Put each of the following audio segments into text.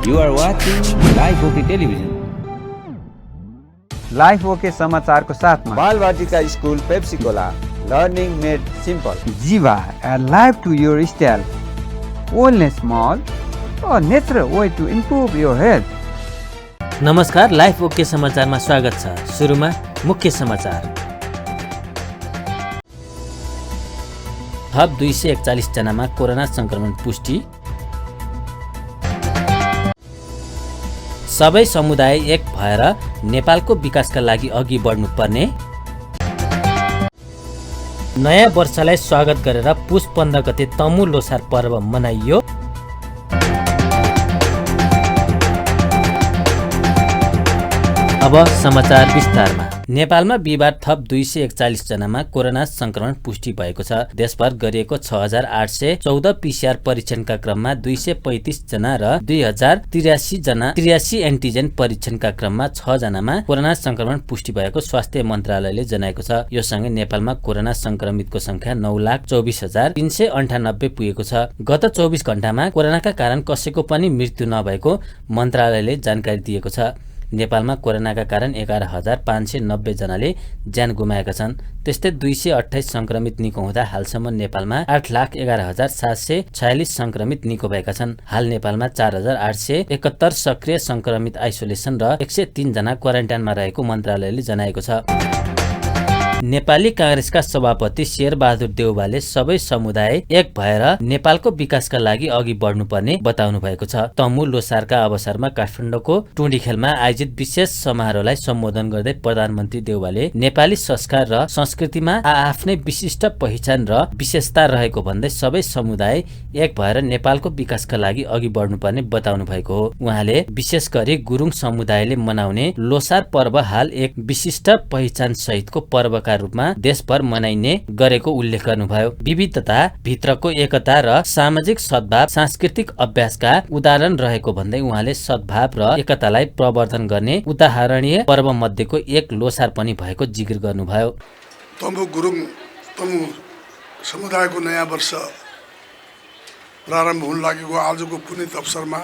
You are watching Live OK Television. Life okay समाचारको साथमा Balwatika school Pepsicola learning made simple Jiva life to your style wellness mall natural way to improve your health. नमस्कार, life okay समाचारमा स्वागत छ। सुरुमा मुख्य समाचार। थप 241 जनामा कोरोना संक्रमण पुष्टि। सबै समुदाय एक भएर नेपालको विकासका लागि अघि बढ्नुपर्ने। नयाँ वर्षलाई स्वागत गरेर पुष 15 गते तमु लोसार पर्व मनाइयो। अब समाचार विस्तारमा। नेपालमा बिहिबार थप 241 जनामा कोरोना संक्रमण पुष्टि भएको छ। देशभर गरिएको 6814 पीसीआर परीक्षणका क्रममा 235 जना र 2083 एन्टिजेन परीक्षणका क्रममा 6 जनामा कोरोना संक्रमण पुष्टि भएको स्वास्थ्य मन्त्रालयले जनाएको छ। यो सँगै नेपालमा कोरोना संक्रमितको संख्या 9,24,398 पुगेको छ। गत 24 घण्टामा कोरोनाका कारण कसैको पनि मृत्यु नभएको मन्त्रालयले जानकारी दिएको छ। नेपालमा कोरोनाका कारण 11,590 जनाले ज्यान गुमाएका छन्। त्यस्तै 228 संक्रमित निको हुँदा हालसम्म नेपालमा 8,11,746 संक्रमित निको भएका छन्। हाल नेपालमा 4,871 सक्रिय संक्रमित आइसोलेसन र 103 जना क्वारेन्टाइनमा रहेको मन्त्रालयले जनाएको छ। नेपाली कांग्रेसका सभापति शेरबहादुर देउवाले सबै समुदाय एक भएर नेपालको विकासका लागि अघि बढ्नुपर्ने बताउनु भएको छ। तमु लोसारका अवसरमा काठमाडौँको टुँडीखेलमा आयोजित विशेष समारोहलाई सम्बोधन गर्दै प्रधानमन्त्री देउवाले नेपाली संस्कार र संस्कृतिमा आफ्नै विशिष्ट पहिचान र विशेषता रहेको भन्दै सबै समुदाय एक भएर नेपालको विकासका लागि अघि बढ्नुपर्ने बताउनु भएको हो। उहाँले विशेष गरी गुरुङ समुदायले मनाउने लोसार पर्व हाल एक विशिष्ट पहिचान सहितको पर्व रूपमा देशभर मनाइने गरेको उल्लेख गर्नुभयो। विविधता भित्रको एकता र सामाजिक सद्भाव सांस्कृतिक अभ्यासका उदाहरण रहेको भन्दै उहाँले सद्भाव र एकतालाई प्रवर्धन गर्ने उदाहरणीय पर्व मध्येको एक लोसार पनि भएको जिकिर गर्नुभयो। तमु गुरुङ तमु समुदायको नयाँ वर्ष प्रारम्भ हुन लागेको आजको पुनीत अवसरमा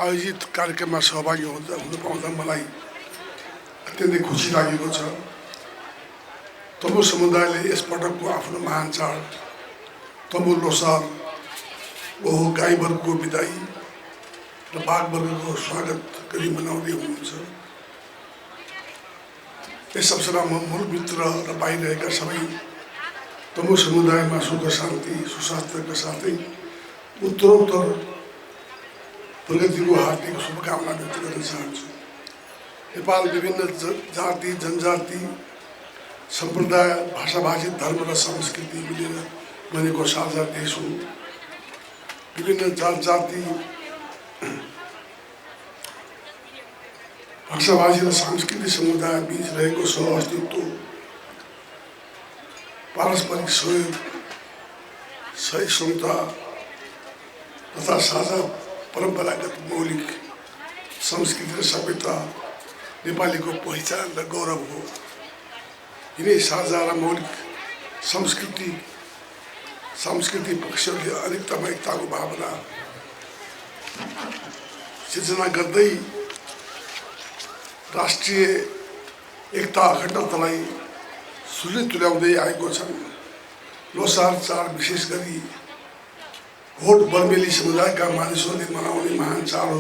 आयोजित कार्यक्रममा सहभागी हुन पाउँदा मलाई अत्यन्तै खुसी लागेको छ। तमु समुदायले यसपटकको आफ्नो महान चाड तमु लोसार हो गाई वर्गको बिदाई र बाघ वर्गको स्वागत गरी मनाउँदै हुनुहुन्छ। यस अवसरमा मुलभित्र र बाहिर रहेका सबै तमु समुदायमा सुख शान्ति सुस्वास्थ्यका साथै उत्तरोत्तर प्रगतिको हार्दिक शुभकामना व्यक्त गर्न चाहन्छु। नेपाल विभिन्न जाति जनजाति सम्प्रदाय भाषाभाषी धर्म र संस्कृति मिलेर बनेको साझा देश हो। विभिन्न जाति भाषाभाषी र सांस्कृतिक समुदाय बीच रहेको सहअस्तित्व पारस्परिक सहयोग सहिष्णुता तथा साझा परम्परागत मौलिक संस्कृति र सभ्यता नेपालीको पहिचान र गौरव हो। यिनै साझा र मौलिक सांस्कृतिक पक्षले अनेकतामा एकताको भावना सिर्जना गर्दै राष्ट्रिय एकता अखण्डतालाई सुली तुल्याउँदै आएको छन्। लोसार चाड विशेष गरी भोट बर्मेली समुदायका मानिसहरूले मनाउने महान चाड हो।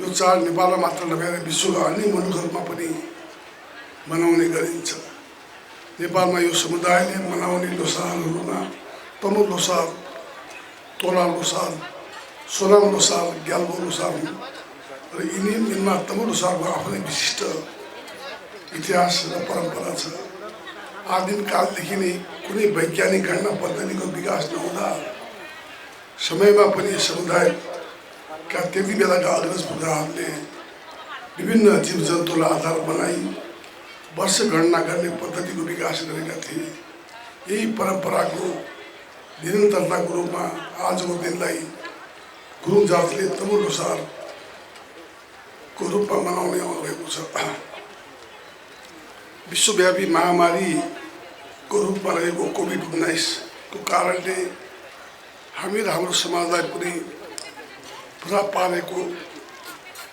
यो चाड नेपालमा मात्र नभएर विश्वका अन्य मुलुकहरूमा पनि मनाउने गरिन्छ। नेपालमा यो समुदायले मनाउने लोसारहरूमा तमु लोसार, तोला लोसार, सोनाम लोसार, ग्याल्बो लोसार हुन् र यिनमा तमु लोसारको आफ्नै विशिष्ट इतिहास र परम्परा छ। आदिमकालदेखि नै कुनै वैज्ञानिक गणना पद्धतिको विकास नहुँदा समयमा पनि समुदायका त्यति बेलाका अग्रज पुर्खाहरूले विभिन्न जीवजन्तुलाई आधार बनाई वर्ष गणना गर्ने पद्धतिको विकास गरेका थिए। यही परम्पराको निरन्तरताको रूपमा आजको दिनलाई गुरुङ जातिले तमु लोसारको रूपमा मनाउने भएको छ। विश्वव्यापी महामारीको रूपमा रहेको कोभिड-19 को कारणले हामी र हाम्रो समाजलाई पनि पुरा पारेको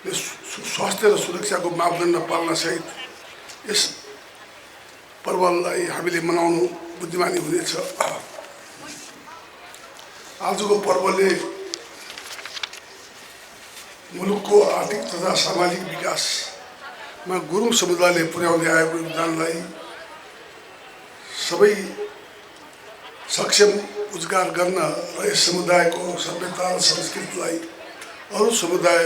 स्वास्थ्य र सुरक्षाको मापदण्ड पालनासहित यस पर्वलाई हामीले मनाउनु बुद्धिमानी हुनेछ। आजको पर्वले मुलुकको आर्थिक तथा सामाजिक विकासमा गुरुङ समुदायले पुर्याउँदै आएको योगदानलाई सबै सक्षम उजागर गर्न र यस समुदायको सभ्यता र संस्कृतिलाई अरू समुदाय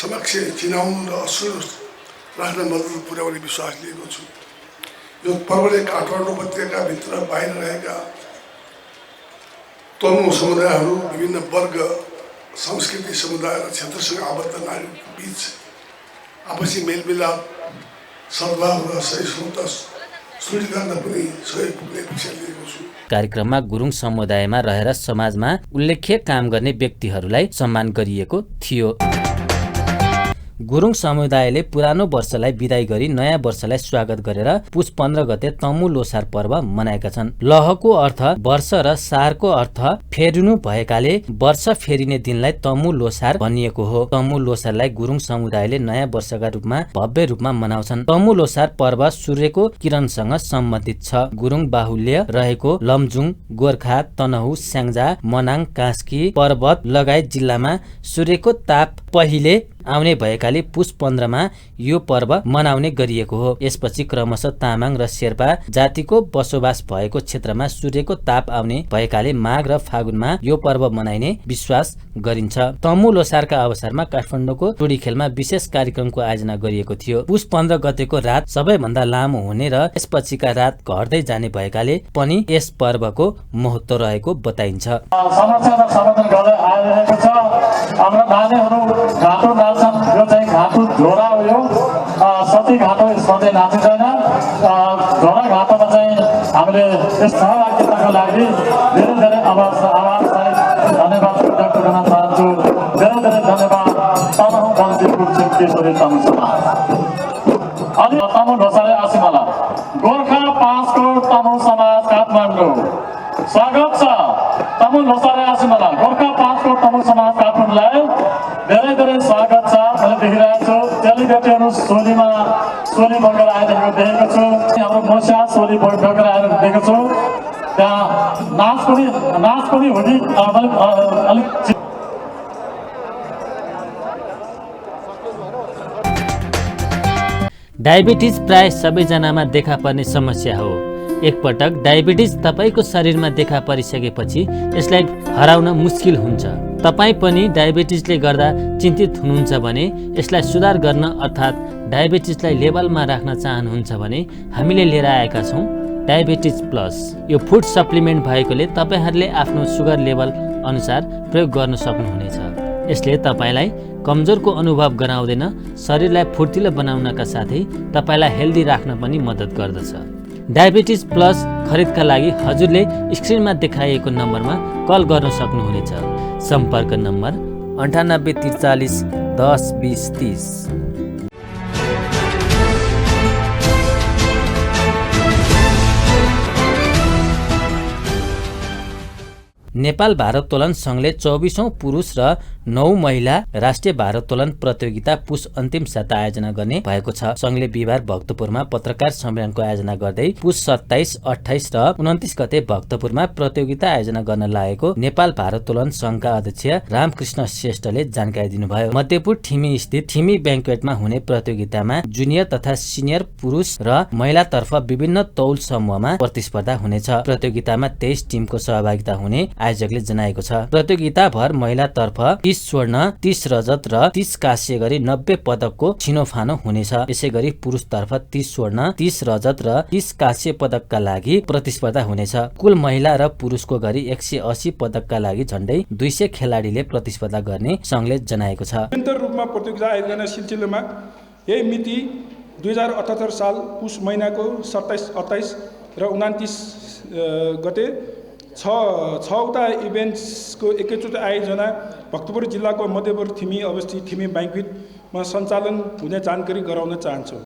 समक्ष चिनाउनु र असुर राख्न मद्दत पुर्याउने विश्वास लिएको छु। यो पर्वले काठमाडौँ उपत्यकाभित्र बाहिर रहेका तमु समुदायहरू, विभिन्न वर्ग, सांस्कृतिक समुदाय र क्षेत्रसँग आबद्ध नागरिकको बीच आपसी मेलमिलाप, सद्भाव र सहिष्णुता सुदृढ गर्न पनि सहयोग पुग्ने विषय लिएको छु। कार्यक्रममा गुरुङ समुदायमा रहेर समाजमा उल्लेख्य काम गर्ने व्यक्तिहरूलाई सम्मान गरिएको थियो। गुरुङ समुदायले पुरानो वर्षलाई बिदाई गरी नयाँ वर्षलाई स्वागत गरेर पुष 15 गते तमु लोसार पर्व मनाएका छन्। लहको अर्थ वर्ष र सारको अर्थ फेरिनु भएकाले वर्ष फेरिने दिनलाई तमु लोसार भनिएको हो। तमु लोसारलाई गुरुङ समुदायले नयाँ वर्षका रूपमा भव्य रूपमा मनाउँछन्। तमु लोसार पर्व सूर्यको किरणसँग सम्बन्धित छ। गुरुङ बाहुल्य रहेको लमजुङ, गोर्खा, तनहु, स्याङ्जा, मनाङ, कास्की पर्वत लगायत जिल्लामा सूर्यको ताप पहिले आउने भएकाले पुष 15 मा यो पर्व मनाउने गरिएको हो। यसपछि क्रमशः तामाङ र शेर्पा जातिको बसोबास भएको क्षेत्रमा सूर्यको ताप आउने भएकाले माघ र फागुनमा यो पर्व मनाइने विश्वास गरिन्छ। तमु लोसारका अवसरमा काठमाडौँको टोडी खेलमा विशेष कार्यक्रमको आयोजना गरिएको थियो। पुष 15 गतेको रात सबैभन्दा लामो हुने र यसपछिका रात घट्दै जाने भएकाले पनि यस पर्वको महत्त्व रहेको बताइन्छ। यो चाहिँ घाँटु झोडा हो। यो सती घाँटो सधैँ नाचिँदैन। झोडा घाँटोमा चाहिँ हामीले यस सहभागिताको लागि धेरै धेरै आवाजलाई धन्यवाद व्यक्त गर्न चाहन्छु। धेरै धेरै धन्यवाद तनहु बन्तीपुर केशरी तमु समाज। अनि तमु लोसारे आसिमाला गोर्खा 5 करोड तमु समाज काठमाडौँ स्वागत छ। तमु लोसारे आसिमाला गोर्खा 5 करोड तमु समाज काठमाडौँलाई धेरै धेरै स्वागत छ। मैले देखिरहेको छु चेलीबेटीहरू सोली बोकेर आइरहेको देखेको छु। हाम्रो मोसा सोली बोकेर आएर देखेको छु। त्यहाँ नाच पनि हुने अलिक डायबिटिज प्राय सबैजनामा देखा पर्ने समस्या हो। एकपटक डायबिटिज तपाईको शरीरमा देखा परिसकेपछि यसलाई हराउन मुस्किल हुन्छ। तपाई पनि डायबिटिजले गर्दा चिन्तित हुनुहुन्छ भने यसलाई सुधार गर्न अर्थात् डायबिटिजलाई लेभलमा राख्न चाहनुहुन्छ भने हामीले लिएर आएका छौँ डायबिटिज प्लस। यो फुड सप्लिमेन्ट भएकोले तपाईहरूले आफ्नो सुगर लेभल अनुसार प्रयोग गर्न सक्नुहुनेछ। यसले तपाईलाई कमजोरको अनुभव गराउँदैन, शरीरलाई फुर्तिलो बनाउनका साथै तपाईलाई हेल्दी राख्न पनि मद्दत गर्दछ। डायबिटिज प्लस खरिदका लागि हजुरले स्क्रिनमा देखाइएको नम्बरमा कल गर्न सक्नुहुनेछ। सम्पर्क नम्बर 9843 10 20 30। नेपाल भारोत्तोलन संघले 24औं पुरुष र 9 महिला राष्ट्रिय भारोत्तोलन प्रतियोगिता पुष अन्तिम साता आयोजना गर्ने भएको छ। संघले बिहिबार भक्तपुरमा पत्रकार सम्मेलनको आयोजना गर्दै पुष 27, 28 र 29 गते भक्तपुरमा प्रतियोगिता आयोजना गर्न लागेको नेपाल भारोत्तोलन संघका अध्यक्ष रामकृष्ण श्रेष्ठले जानकारी दिनुभयो। मध्यपुर ठिमी स्थित ठिमी ब्याङ्क्वेटमा हुने प्रतियोगितामा जुनियर तथा सिनियर पुरुष र महिलातर्फ विभिन्न तौल समूहमा प्रतिस्पर्धा हुनेछ। प्रतियोगितामा 23 टिमको सहभागिता हुने आयोजकले जनाएको छ। प्रतियोगिताभर महिलातर्फ 30 स्वर्ण, 30 रजत र 30 कांस्य गरी 90 पदकको छिनोफानो हुनेछ। यसैगरी पुरुषतर्फ 30 स्वर्ण, 30 रजत र 30 कांस्य पदकका लागि प्रतिस्पर्धा हुनेछ। कुल महिला र पुरुषको गरी 180 पदकका लागि झण्डै 200 खेलाडीले प्रतिस्पर्धा गर्ने संघले जनाएको छ। निरन्तर रूपमा प्रतियोगिता आयोजना सिलसिलामा यही मिति 2078 साल पुष महिनाको 27, 28 र 29 गते 6वटा इभेन्ट्सको एकैचोटि आयोजना भक्तपुर जिल्लाको मध्यपुर थिमी अवस्थित थिमी ब्याङ्क्वेटमा सञ्चालन हुने जानकारी गराउन चाहन्छु।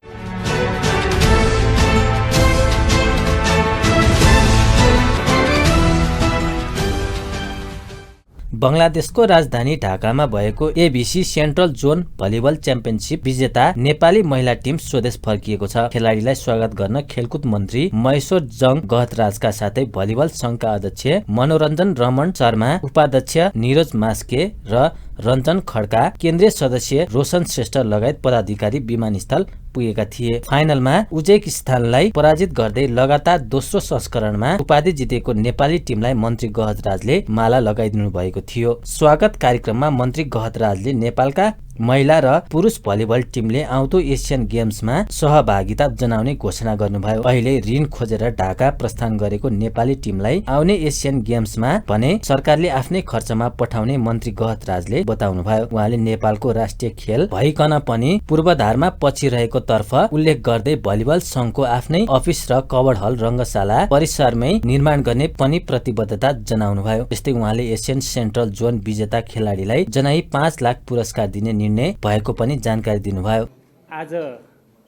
बङ्गलादेशको राजधानी ढाकामा भएको ABC central John volleyball championship विजेता नेपाली महिला टिम स्वदेश फर्किएको छ। खेलाडीलाई स्वागत गर्न खेलकुद मन्त्री महेश्वर जङ गहतराजका साथै भलिबल संघका अध्यक्ष मनोरञ्जन रमण शर्मा, उपाध्यक्ष निरज मास्के र रञ्जन खड्का, केन्द्रीय सदस्य रोशन श्रेष्ठ लगायत पदाधिकारी विमानस्थल पुगेका थिए। फाइनलमा उज्बेकिस्तानलाई पराजित गर्दै लगातार दोस्रो संस्करणमा उपाधि जितेको नेपाली टिमलाई मन्त्री गहतराजले माला लगाइदिनु भएको थियो। स्वागत कार्यक्रममा मन्त्री गहतराजले नेपालका महिला र पुरुष भलिबल टिमले आउँदो एसियन गेम्समा सहभागिता जनाउने घोषणा गर्नुभयो। अहिले ऋण खोजेर ढाका प्रस्थान गरेको नेपाली टिमलाई आउने एसियन गेम्समा भने सरकारले आफ्नै खर्चमा पठाउने मन्त्री गहतराजले बताउनुभयो। उहाँले नेपालको राष्ट्रिय खेल भइकन पनि पूर्वाधारमा पछि रहेको तर्फ उल्लेख गर्दै भलिबल संघको आफ्नै अफिस र कवर हल रङ्गशाला परिसरमै निर्माण गर्ने पनि प्रतिबद्धता जनाउनुभयो। त्यस्तै उहाँले एसियन सेन्ट्रल जोन विजेता खेलाडीलाई जनाई 5 लाख पुरस्कार दिने निर्णय भएको पनि जानकारी दिनुभयो। आज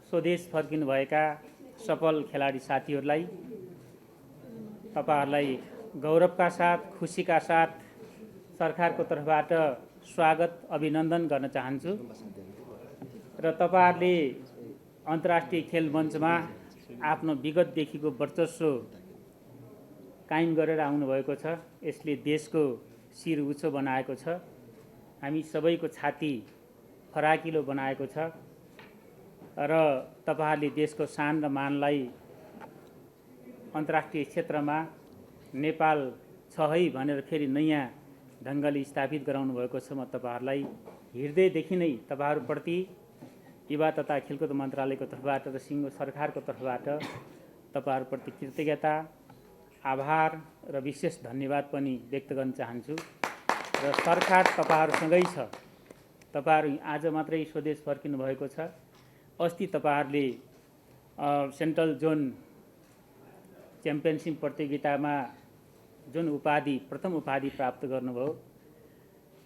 स्वदेश फर्किनुभएका सफल खेलाडी साथीहरूलाई तपाईहरुलाई गौरवका साथ, खुसीका साथ सरकारको तर्फबाट स्वागत अभिनन्दन गर्न चाहन्छु र तपाईहरुले अन्तर्राष्ट्रिय खेल मञ्चमा आफ्नो विगतदेखिको वर्चस्व कायम गरेर आउनुभएको छ। यसले देशको शिर उच्च बनाएको छ, हामी सबैको छाती फराकिलो बनाएको छ र तपाईहरुले देशको शान र मानलाई अन्तर्राष्ट्रिय क्षेत्रमा नेपाल छ है भनेर फेरि नयाँ ढङ्गले स्थापित गराउनु भएको छ। म तपाईहरुलाई हृदयदेखि नै तपाईहरुप्रति युवा तथा खेलकुद मन्त्रालयको तर्फबाट र सिङ्गो सरकारको तर्फबाट तपाईहरुप्रति कृतज्ञता, आभार र विशेष धन्यवाद पनि व्यक्त गर्न चाहन्छु र सरकार तपाईहरुसँगै छ। तपाईहरु आज मात्रै स्वदेश फर्किनु भएको छ। अस्ति तपाईहरुले सेन्ट्रल जोन च्याम्पियनसिप प्रतियोगितामा जुन उपाधि प्रथम उपाधि प्राप्त गर्नुभयो,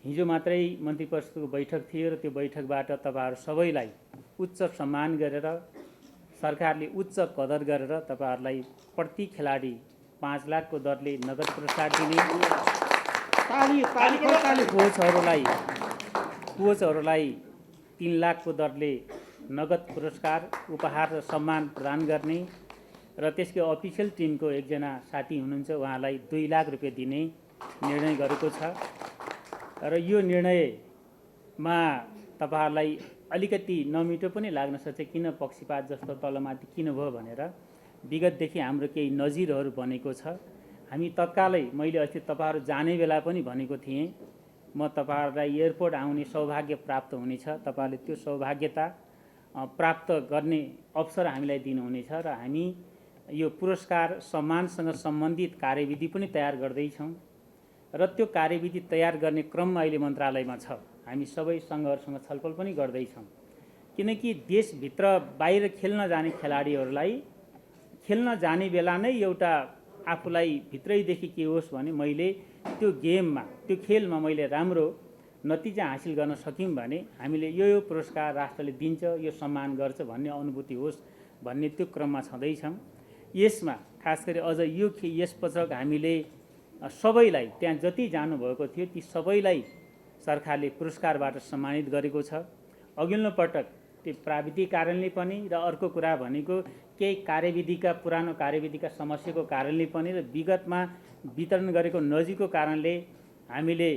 हिजो मात्रै मन्त्री परिषदको बैठक थियो र त्यो बैठकबाट तपाईहरु सबैलाई उच्च सम्मान गरेर सरकारले उच्च कदर गरेर तपाईहरुलाई प्रति खेलाडी 5 लाखको दरले नगद पुरस्कार दिने, कोचहरूलाई 3 लाखको दरले नगद पुरस्कार, उपहार र सम्मान प्रदान गर्ने र त्यसको अफिसियल टिमको एकजना साथी हुनुहुन्छ, उहाँलाई 2 लाख रुपियाँ दिने निर्णय गरेको छ र यो निर्णयमा तपाईहरुलाई अलिकति नमिठो पनि लाग्न सक्छ। किन पक्षपात जस्तो तलमाथि किन भयो भनेर विगतदेखि हाम्रो केही नजिरहरू बनेको छ। हामी तत्कालै मैले अस्ति तपाईहरु जाने बेला पनि भनेको थिएँ, म तपाईहरुलाई एयरपोर्ट आउने सौभाग्य प्राप्त हुनेछ। तपाईहरुले त्यो सौभाग्यता प्राप्त गर्ने अवसर हामीलाई दिनुहुनेछ र हामी यो पुरस्कार सम्मानसँग सम्बन्धित कार्यविधि पनि तयार गर्दैछौँ र त्यो कार्यविधि तयार गर्ने क्रममा अहिले मन्त्रालयमा छ। हामी सबै सङ्घहरुसँग छलफल पनि गर्दैछौँ, किनकि देशभित्र बाहिर खेल्न जाने खेलाडीहरूलाई खेल्न जाने बेला नै एउटा आफूलाई भित्रैदेखि के होस् भने मैले त्यो गेममा त्यो खेलमा मैले राम्रो नतिजा हासिल गर्न सक्यौँ भने हामीले यो पुरस्कार राष्ट्रले दिन्छ, यो सम्मान गर्छ भन्ने अनुभूति होस् भन्ने त्यो क्रममा छँदैछौँ। यसमा खास गरी अझ यसपछक हामीले सबैलाई त्यहाँ जति जानुभएको थियो ती सबैलाई सरकारले पुरस्कारबाट सम्मानित गरेको छ। अघिल्लो पटक त्यो प्राविधिक कारणले पनि र अर्को कुरा भनेको केही कार्यविधिका पुरानो कार्यविधिका समस्याको कारणले पनि र विगतमा वितरण गरेको नजिकको कारणले हामीले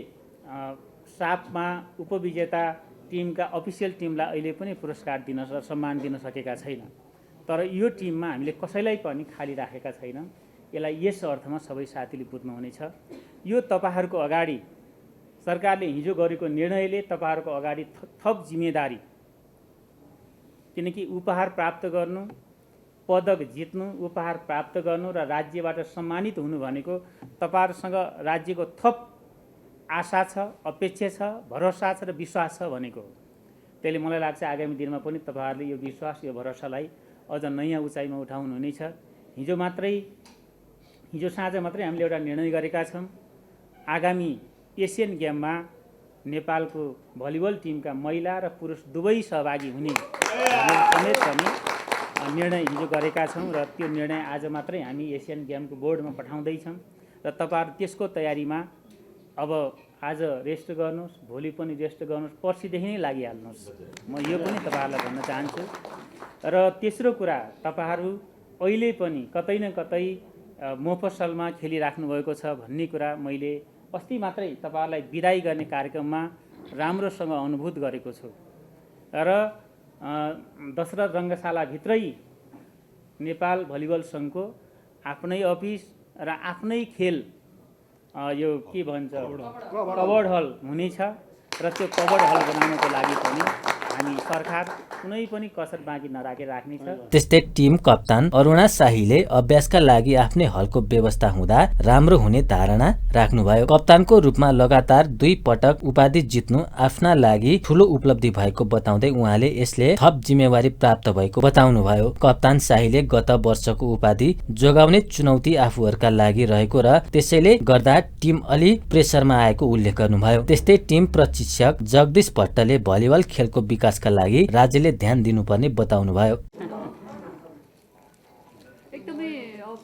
सापमा उपविजेता टिमका अफिसियल टिमलाई अहिले पनि पुरस्कार दिन सम्मान दिन सकेका छैन। तर यो टिममा हामीले कसैलाई पनि खाली राखेका छैनौँ। यसलाई यस अर्थमा सबै साथीले बुझ्नुहुनेछ। यो तपाईहरुको अगाडि सरकारले हिजो गरेको निर्णयले तपाईहरुको अगाडि थप जिम्मेदारी, किनकि उपहार प्राप्त गर्नु, पदक जित्नु, उपहार प्राप्त गर्नु र राज्यबाट सम्मानित हुनु भनेको तपाईहरुसँग राज्यको थप आशा छ, अपेक्षा छ, भरोसा छ र विश्वास छ भनेको। त्यसले मलाई लाग्छ आगामी दिनमा पनि तपाईहरुले यो विश्वास, यो भरोसालाई अझ नयाँ उचाइमा उठाउनुहुनेछ। हिजो साँझ मात्रै हामीले एउटा निर्णय गरेका छौँ, आगामी एसियन गेममा नेपालको भलिबल टिमका महिला र पुरुष दुवै सहभागी हुने समेत पनि निर्णय हिजो गरेका छौँ र त्यो निर्णय आज मात्रै हामी एसियन गेमको बोर्डमा पठाउँदैछौँ र तपाईहरु त्यसको तयारीमा अब आज रेस्ट गर्नुहोस्, भोलि पनि रेस्ट गर्नुहोस्, पर्सिदेखि नै लागिहाल्नुहोस्। म यो पनि तपाईँहरूलाई भन्न चाहन्छु। र तेस्रो कुरा, तपाईँहरू अहिले पनि कतै न कतै मोफसलमा खेलिराख्नु भएको छ भन्ने कुरा मैले अस्ति मात्रै तपाईँहरूलाई बिदाई गर्ने कार्यक्रममा राम्रोसँग अनुभूत गरेको छु। र दशरथ रङ्गशालाभित्रै नेपाल भलिबल सङ्घको आफ्नै अफिस र आफ्नै खेल यो के भन्छ कबर्ड हल हुनेछ र त्यो कबर्ड हल बनाउनको लागि पनि हामी सरकार कुनै पनि कसर बाँकी नराखेर राख्नेछ। त्यस्तै टिम कप्तान अरुणा शाहीले अभ्यासका लागि आफ्नै हलको व्यवस्था हुँदा राम्रो हुने धारणा राख्नुभयो। कप्तानको रूपमा लगातार 2 पटक उपाधि जित्नु आफ्ना लागि ठूलो उपलब्धि भएको बताउँदै उहाँले यसले थप जिम्मेवारी प्राप्त भएको बताउनुभयो। कप्तान शाहीले गत वर्षको उपाधि जोगाउने चुनौती आफूहरूका लागि रहेको र त्यसैले गर्दा टिम अलि प्रेसरमा आएको उल्लेख गर्नुभयो। त्यस्तै टिम प्रशिक्षक जगदीश भट्टले भलिबल खेलको विकासका लागि राज्यले ध्यान दिनुपर्ने बताउनुभयो। एकदमै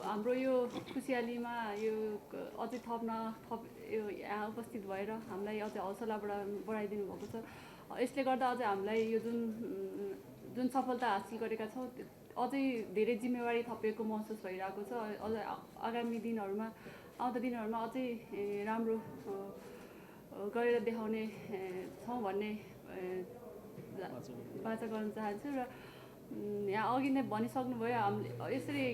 हाम्रो यो खुसियालीमा यो अझै यो यहाँ उपस्थित भएर हामीलाई अझै हौसला बढाइदिनु भएको छ। यसले गर्दा अझै हामीलाई यो जुन सफलता हासिल गरेका छौँ अझै धेरै जिम्मेवारी थपिएको महसुस भइरहेको छ। अझै आगामी दिनहरूमा आउँदो दिनहरूमा अझै राम्रो गरेर देखाउने छौँ भन्ने बाचा गर्न चाहन्छु। र यहाँ अघि नै भनिसक्नुभयो, हामीले यसरी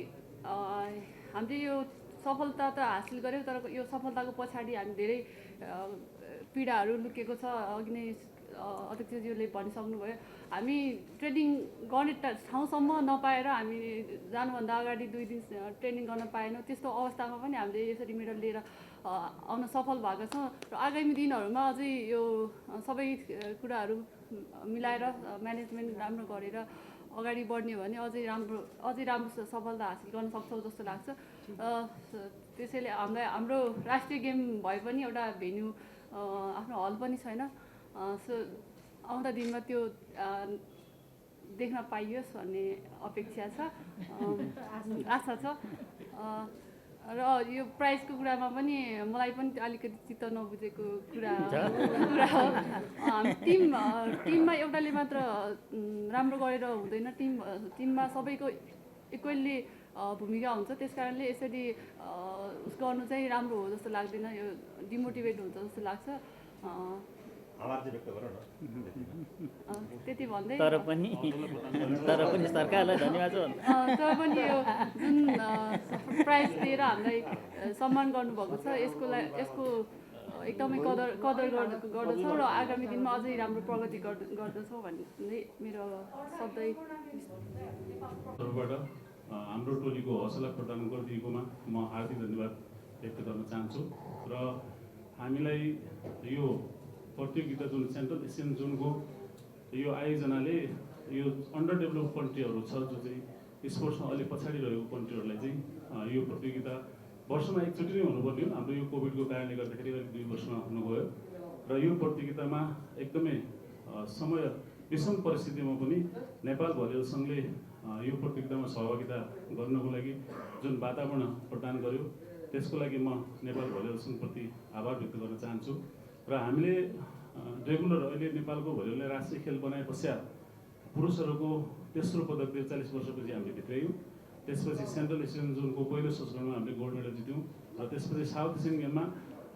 हामीले यो सफलता त हासिल गऱ्यौँ, तर यो सफलताको पछाडि हामी धेरै पीडाहरू लुकेको छ। अघि नै अध्यक्षज्यूले भनिसक्नुभयो, हामी ट्रेनिङ गर्ने ठाउँसम्म नपाएर हामी जानुभन्दा अगाडि 2 दिन ट्रेनिङ गर्न पाएनौँ। त्यस्तो अवस्थामा पनि हामीले यसरी मेडल लिएर आउन सफल भएको छौँ। र आगामी दिनहरूमा अझै यो सबै कुराहरू मिलाएर म्यानेजमेन्ट राम्रो गरेर अगाडि बढ्ने भने अझै राम्रो सफलता हासिल गर्न सक्छौँ जस्तो लाग्छ। त्यसैले हाम्रो राष्ट्रिय गेम भए पनि एउटा भेन्यू आफ्नो हल पनि छैन। सो आउँदा दिनमा त्यो देख्न पाइयोस् भन्ने अपेक्षा छ, आशा छ। र यो प्राइजको कुरामा पनि मलाई पनि अलिकति चित्त नबुझेको कुरा हो। टिममा एउटाले मात्र राम्रो गरेर हुँदैन, टिममा सबैको इक्वल्ली भूमिका हुन्छ। त्यस कारणले यसरी गर्नु चाहिँ राम्रो हो जस्तो लाग्दैन, यो डिमोटिभेट हुन्छ जस्तो लाग्छ। त्यति भन्दै तर पनि सरकारलाई धन्यवाद। तर पनि यो जुन प्राइज दिएर हामीलाई सम्मान गर्नुभएको छ यसको एकदमै कदर गर्दछौँ र आगामी दिनमा अझै राम्रो प्रगति गर्दछौँ भन्ने मेरो शब्द। हाम्रो टोलीको हौसला प्रदान गरिदिएकोमा म हार्दिक धन्यवाद व्यक्त गर्न चाहन्छु। र हामीलाई यो प्रतियोगिता जुन सेन्ट्रल एसियन जोनको यो आयोजनाले यो अन्डर डेभलप कन्ट्रीहरू छ जो चाहिँ स्पोर्ट्समा अलिक पछाडि रहेको कन्ट्रीहरूलाई चाहिँ यो प्रतियोगिता वर्षमा एकचोटि नै हुनुपर्ने हो। हाम्रो यो कोभिडको कारणले गर्दाखेरि अलिक 2 वर्षमा हुनुभयो र यो प्रतियोगितामा एकदमै समय विषम परिस्थितिमा पनि नेपाल भलिबल सङ्घले यो प्रतियोगितामा सहभागिता गर्नको लागि जुन वातावरण प्रदान गर्यो त्यसको लागि म नेपाल भलिबल सङ्घप्रति आभार व्यक्त गर्न चाहन्छु। र हामीले रेगुलर अहिले नेपालको भलिबललाई राष्ट्रिय खेल बनाए पश्चात पुरुषहरूको तेस्रो पदक 40 वर्षपछि हामीले भित्रायौँ। त्यसपछि सेन्ट्रल एसियन जोनको पहिलो संस्करणमा हामीले गोल्ड मेडल जित्यौँ र त्यसपछि साउथ एसियन गेममा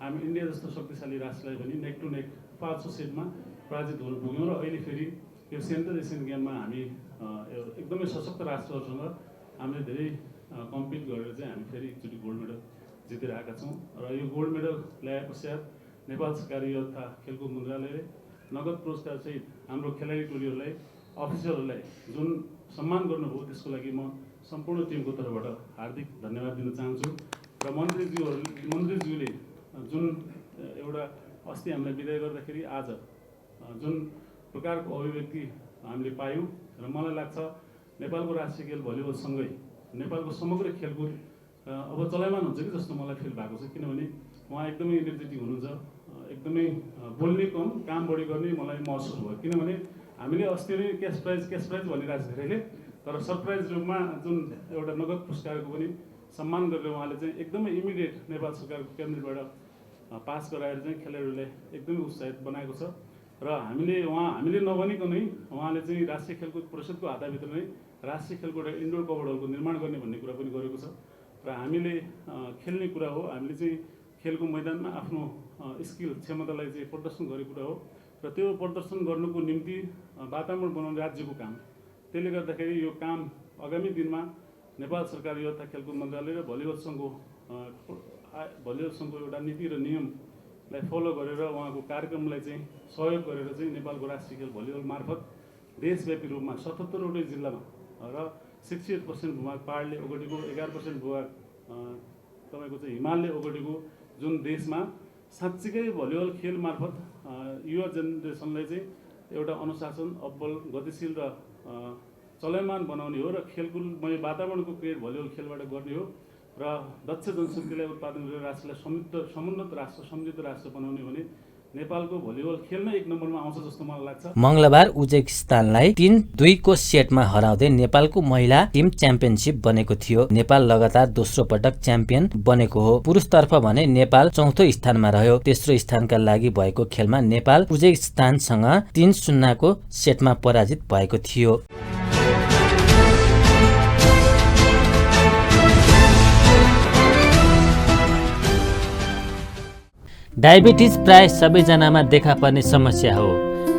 हामी इन्डिया जस्तो शक्तिशाली राष्ट्रलाई पनि नेक टु नेक 5 सेटमा पराजित हुन पुग्यौँ। र अहिले फेरि यो सेन्ट्रल एसियन गेममा हामी एकदमै सशक्त राष्ट्रहरूसँग हामीले धेरै कम्पिट गरेर चाहिँ हामी फेरि एकचोटि गोल्ड मेडल जितेर आएका छौँ। र यो गोल्ड मेडल ल्याए पश्चात नेपाल सरकारी तथा खेलकुद मन्त्रालयले नगद पुरस्कार सहित हाम्रो खेलाडी टोलीहरूलाई अफिसरहरूलाई जुन सम्मान गर्नुभयो त्यसको लागि म सम्पूर्ण टिमको तर्फबाट हार्दिक धन्यवाद दिन चाहन्छु। र मन्त्रीज्यूले जुन एउटा अस्ति हामीलाई बिदाय गर्दाखेरि आज जुन प्रकारको अभिव्यक्ति हामीले पायौँ र मलाई लाग्छ नेपालको राष्ट्रिय खेल भलिबल सँगै नेपालको समग्र खेलकुद अब चलायमान हुन्छ कि जस्तो मलाई फिल भएको छ। किनभने उहाँ एकदमै एनर्जेटिक हुनुहुन्छ, एकदमै बोल्ने कम काम बढी गर्ने मलाई महसुस भयो। किनभने हामीले अस्ति नै क्यास प्राइज भनिरहेको छ धेरैले, तर सरप्राइज रूपमा जुन एउटा नगद पुरस्कारको पनि सम्मान गरेर उहाँले चाहिँ एकदमै इमिडिएट नेपाल सरकारको क्याबिनेटबाट पास गराएर चाहिँ खेलाडीहरूलाई एकदमै उत्साहित बनाएको छ र हामीले नभनिकनै उहाँले चाहिँ राष्ट्रिय खेलकुद परिषदको हाताभित्र नै राष्ट्रिय खेलकुद इन्डोर कभर्ड हलको निर्माण गर्ने भन्ने कुरा पनि गरेको छ र हामीले खेल्ने कुरा हो, हामीले चाहिँ खेलको मैदानमा आफ्नो स्किल क्षमतालाई चाहिँ प्रदर्शन गरेको कुरा हो र त्यो प्रदर्शन गर्नुको निम्ति वातावरण बनाउने राज्यको काम। त्यसले गर्दाखेरि यो काम आगामी दिनमा नेपाल सरकार युवा तथा खेलकुद मन्त्रालय र भलिबल सङ्घको एउटा नीति र नियमलाई फलो गरेर उहाँको कार्यक्रमलाई चाहिँ सहयोग गरेर चाहिँ नेपालको राष्ट्रिय खेल भलिबल मार्फत देशव्यापी रूपमा 77वटै जिल्लामा र 68% भूभाग पहाडले ओगटेको, 11% भूभाग तपाईँको चाहिँ हिमालले ओगटेको जुन देशमा साँच्चीकै भलिबल खेल मार्फत युवा जेनेरेसनलाई चाहिँ एउटा अनुशासन, अब्बल, गतिशील र चलयमान बनाउने हो र खेलकुदमय वातावरणको क्रिएट भलिबल खेलबाट गर्ने हो र दक्ष जनशक्तिलाई उत्पादन गरेर राष्ट्रलाई समुन्नत राष्ट्र, समृद्ध राष्ट्र बनाउने भने नेपालको भलिबल खेलमै 1 नम्बरमा आउँछ जस्तो मलाई लाग्छ। मङ्गलबार उज्बेकिस्तानलाई 3-2 को सेटमा हराउँदै नेपालको महिला टिम च्याम्पियनशिप बनेको थियो। नेपाल लगातार दोस्रो पटक च्याम्पियन बनेको हो। पुरुषतर्फ भने नेपाल चौथो स्थानमा रह्यो। तेस्रो स्थानका लागि भएको खेलमा नेपाल उज्बेकिस्तानसँग 3-0 को सेटमा पराजित भएको थियो। डायबिटिज प्राय सबैजनामा देखा पर्ने समस्या हो।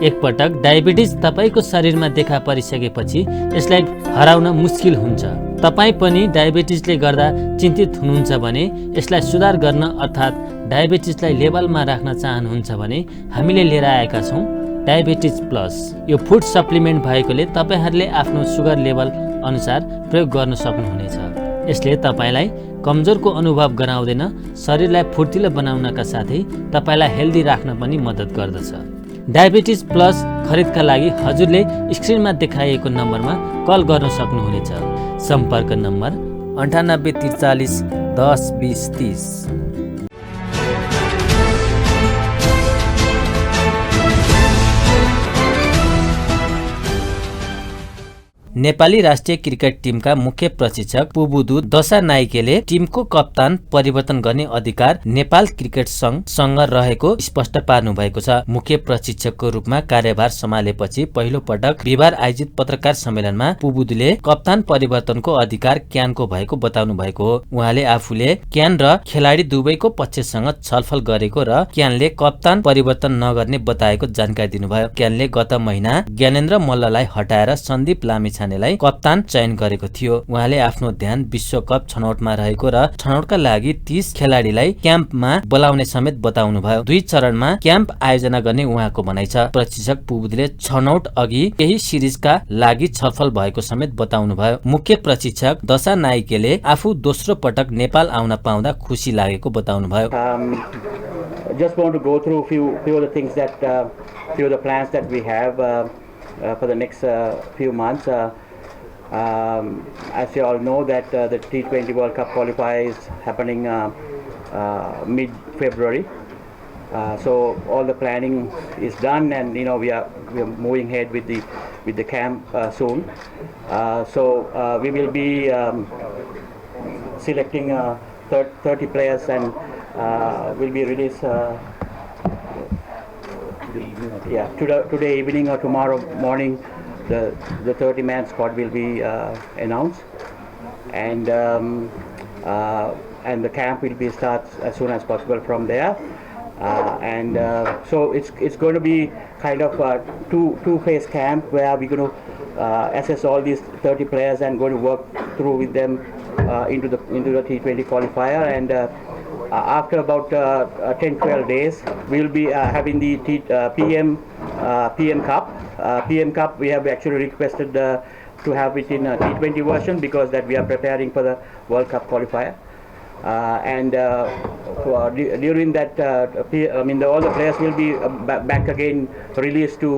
एकपटक डायबिटिज तपाईको शरीरमा देखा परिसकेपछि यसलाई हराउन मुस्किल हुन्छ। तपाई पनि डायबिटिजले गर्दा चिन्तित हुनुहुन्छ भने, यसलाई सुधार गर्न अर्थात् डायबिटिजलाई लेभलमा राख्न चाहनुहुन्छ भने हामीले लिएर आएका छौँ डायबिटिज प्लस। यो फुड सप्लिमेन्ट भएकोले तपाईहरूले आफ्नो सुगर लेभल अनुसार प्रयोग गर्न सक्नुहुनेछ। यसले तपाईलाई कमजोरको अनुभव गराउँदैन, शरीरलाई फुर्तिलो बनाउनका साथै तपाईलाई हेल्दी राख्न पनि मद्दत गर्दछ। डायबिटिज प्लस खरिदका लागि हजुरले स्क्रिनमा देखाइएको नम्बरमा कल गर्न सक्नुहुनेछ। सम्पर्क नम्बर 9843 10 20 30। नेपाली राष्ट्रिय क्रिकेट टिमका मुख्य प्रशिक्षक पुबुदु दशानाइकेले टिमको कप्तान परिवर्तन गर्ने अधिकार नेपाल क्रिकेट संघसँग रहेको स्पष्ट पार्नु भएको छ। मुख्य प्रशिक्षकको रूपमा कार्यभार सम्हालेपछि पहिलो पटक बिहिबार आयोजित पत्रकार सम्मेलनमा पुबुदुले कप्तान परिवर्तनको अधिकार क्यानको भएको बताउनु भएको हो। उहाँले आफूले क्यान र खेलाडी दुवैको पक्षसँग छलफल गरेको र क्यानले कप्तान परिवर्तन नगर्ने बताएको जानकारी दिनुभयो। क्यानले गत महिना ज्ञानेन्द्र मल्ललाई हटाएर सन्दीप लामिछानेलाई कप्तान चयन गरेको थियो। उहाँले आफ्नो ध्यान विश्वकप छनौटमा रहेको र छनौटका लागि 30 खेलाडीलाई क्याम्पमा बोलाउने समेत बताउनु भयो। 2 चरणमा क्याम्प आयोजना गर्ने उहाँको भनाइ छ। प्रशिक्षक पुबुदुले छनौट अघि केही सिरिजका लागि छलफल भएको समेत बताउनु भयो। मुख्य प्रशिक्षक दशानाइकेले आफू दोस्रो पटक नेपाल आउन पाउँदा खुसी लागेको बताउनु भयो। Just want to go through few of the things that few of the plans that we have for the next few months. As you all know that the T20 World Cup qualifier is happening mid-February. So all the planning is done, and we are moving ahead with the camp soon. So we will be selecting 30 players and will be released today evening or tomorrow morning. The 30-man squad will be announced, and the camp will be start as soon as possible from there. So it's going to be kind of a two-phase camp where we're going to assess all these 30 players and going to work through with them into the T20 qualifier, and after about 10-12 days we'll be having the PM Cup. PM Cup we have actually requested to have it in a T20 version because that we are preparing for the World Cup qualifier. During that, all the players will be back again released to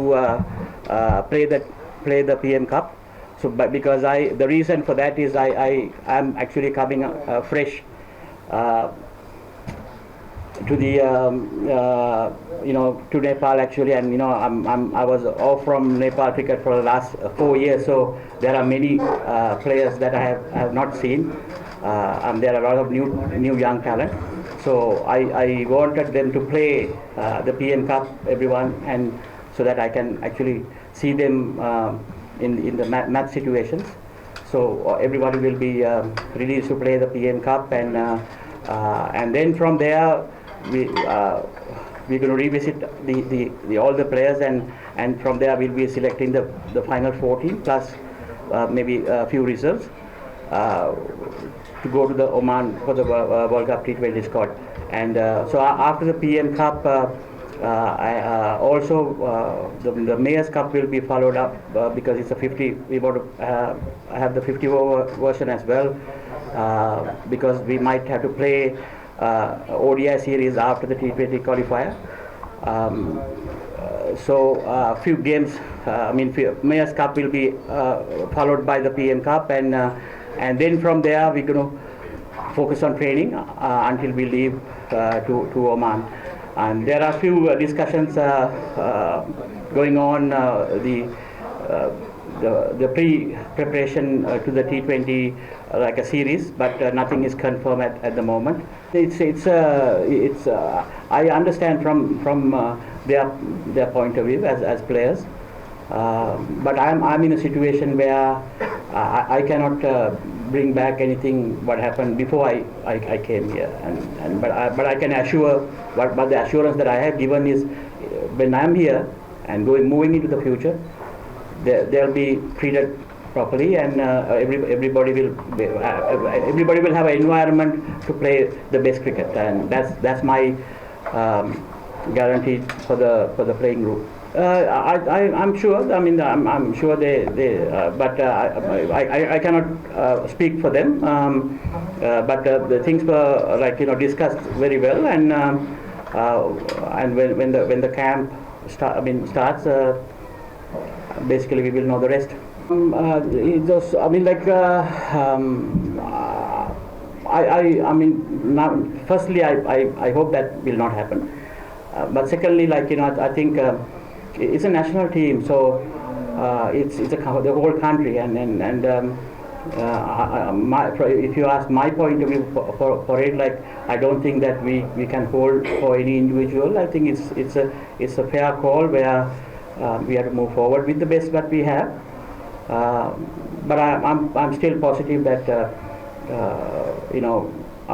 play the PM Cup. So, because the reason for that is I am actually coming fresh to the to Nepal actually, and I was off from Nepal cricket for the last 4 years. So there are many players that I have not seen. There are a lot of new young talent. So I wanted them to play the PM Cup, everyone, and so that I can actually see them in the match situations. So everybody will be released to play the PM Cup, and then from there we're going to revisit the all the players, and from there we'll be selecting the final 14 plus maybe a few reserves to go to the Oman for the World Cup T20 squad. And so after the PM Cup, the Mayor's Cup will be followed up because it's a 50. We want to have the 50 over version as well because we might have to play ODI series after the T20 qualifier. So few games. Mayor's Cup will be followed by the PM Cup, and then from there we're going to focus on training until we leave to Oman. And there are few discussions going on, the pre-preparation to the T20 like a series, but nothing is confirmed at the moment. I understand from their point of view as players, but I'm in a situation where I cannot bring back anything what happened before I came here, but I can assure but the assurance that I have given is when I'm here and moving into the future, they'll be treated properly, and everybody will have an environment to play the best cricket, and that's my guarantee for the playing group. I'm sure. I'm sure they but I cannot speak for them. But the things were discussed very well, and when the camp starts, basically we will know the rest. Firstly, I hope that will not happen. But secondly, I think it's a national team, so it's the whole country, and if you ask my point of view for it, I don't think that we can hold for any individual. I think it's a fair call where we have to move forward with the best that we have. But I'm still positive that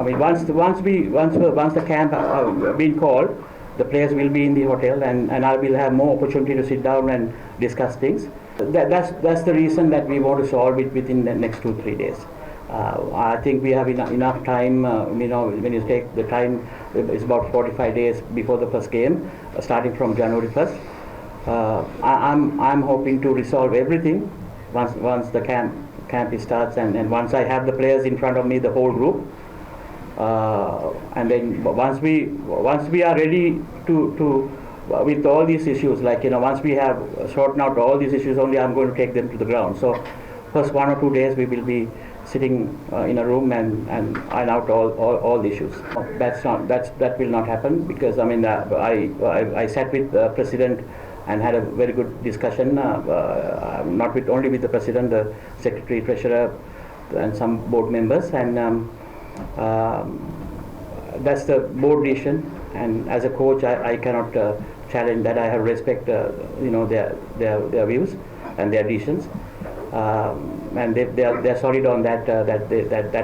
once the camp been called, the players will be in the hotel, and I will have more opportunity to sit down and discuss things. That's the reason that we want to solve it within the next 2-3 days. I think we have enough time. When you take the time, it's about 45 days before the first game, starting from January 1st. I'm hoping to resolve everything once the camp starts, and once I have the players in front of me, the whole group. And then once we are ready to with all these issues, once we have sorted out all these issues, only I'm going to take them to the ground. So first 1 or 2 days we will be sitting in a room and iron out all the issues. That will not happen, because I sat with the president and had a very good discussion, not only with the president, the secretary, treasurer, and some board members, and that's the board decision, and as a coach I cannot challenge that. I have respect their views and their decisions, and they are solid on that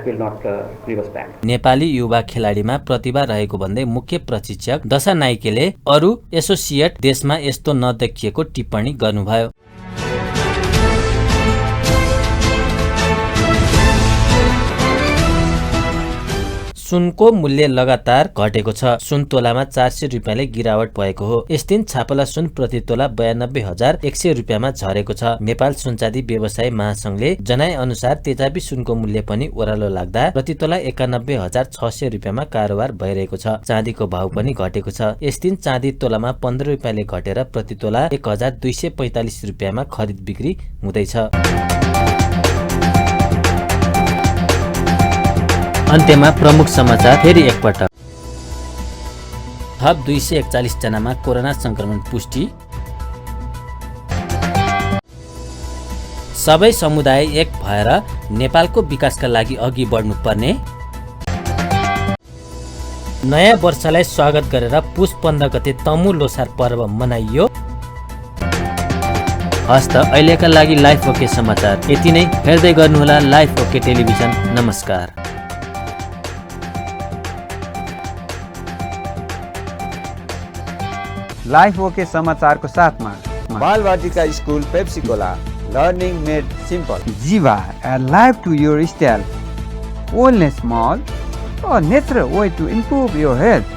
will not leave us back. Nepali युवा खेलाडीमा प्रतिभा रहेको भन्दै मुख्य प्रशिक्षक दशा नाइकेले अरु associate देशमा यस्तो नदेखिएको टिप्पणी गर्नुभयो। सुनको मूल्य लगातार घटेको छ। सुन तोलामा 400 रुपियाँले गिरावट भएको हो। यस दिन छापला सुन प्रति तोला 92,100 रुपियाँमा झरेको छ। नेपाल सुनचाँदी व्यवसाय महासंघले जनाए अनुसार तेजाबी सुनको मूल्य पनि ओह्रालो लाग्दा प्रति तोला 91,600 रुपियाँमा कारोबार भइरहेको छ। चाँदीको भाव पनि घटेको छ। यस दिन चाँदी तोलामा 15 रुपियाँले घटेर प्रति तोला 1,245 रुपियाँमा खरिद बिक्री हुँदैछ। अन्त्यमा प्रमुख समाचार फेरि एकपटक। थप 241 जनामा कोरोना संक्रमण पुष्टि। सबै समुदाय एक भएर नेपालको विकासका लागि अघि बढ्नुपर्ने। नयाँ वर्षलाई स्वागत गरेर पुस 15 गते तमु लोसार पर्व मनाइयो। हस्त अहिलेका लागि लाइफ ओके समाचार यति नै। हेर्दै गर्नुहोला लाइफ ओके टेलिभिजन। नमस्कार। लाइफ ओके समाचारको साथमा Balwatika school Pepsicola learning made simple. Jiva, a life to your style. Wellness Mall, a natural way to improve your health.